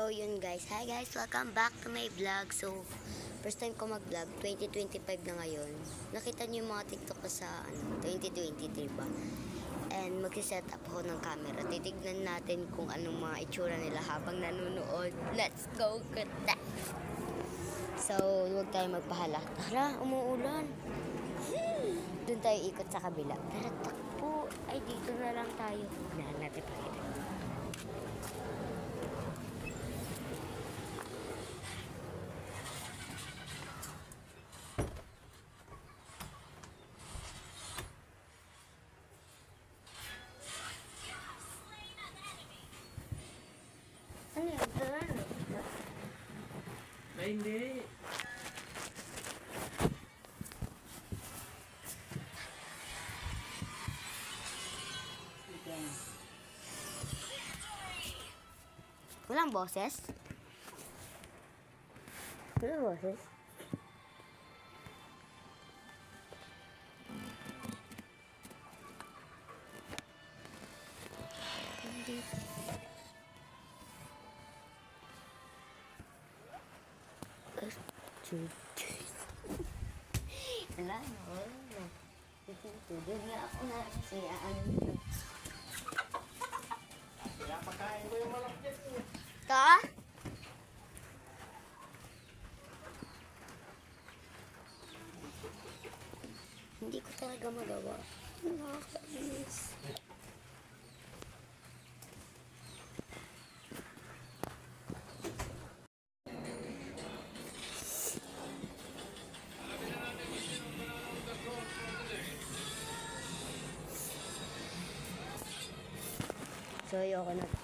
So, yun guys. Hi guys, welcome back to my vlog. So, first time ko mag-vlog, 2025 na ngayon. Nakita niyo yung mga TikTok ko sa 2023 ba? And mag-set up ako ng camera. Titignan natin kung anong mga itsura nila habang nanonood. Let's go, kata! So, huwag tayo magpahala. Tara, umuulan. Doon tayo ikot sa kabila. Tara, takbo. Ay, dito na lang tayo. Nahan natin pakita. Ano yun? Ay, hindi. Walang boses? Walang boses? Hindi. Wala na, wala na. Doon nga ako na siya. Kaya pagkain ko yung malakyan niya. Ito? Hindi ko talaga magawa. Nakakainis. So, ayoko na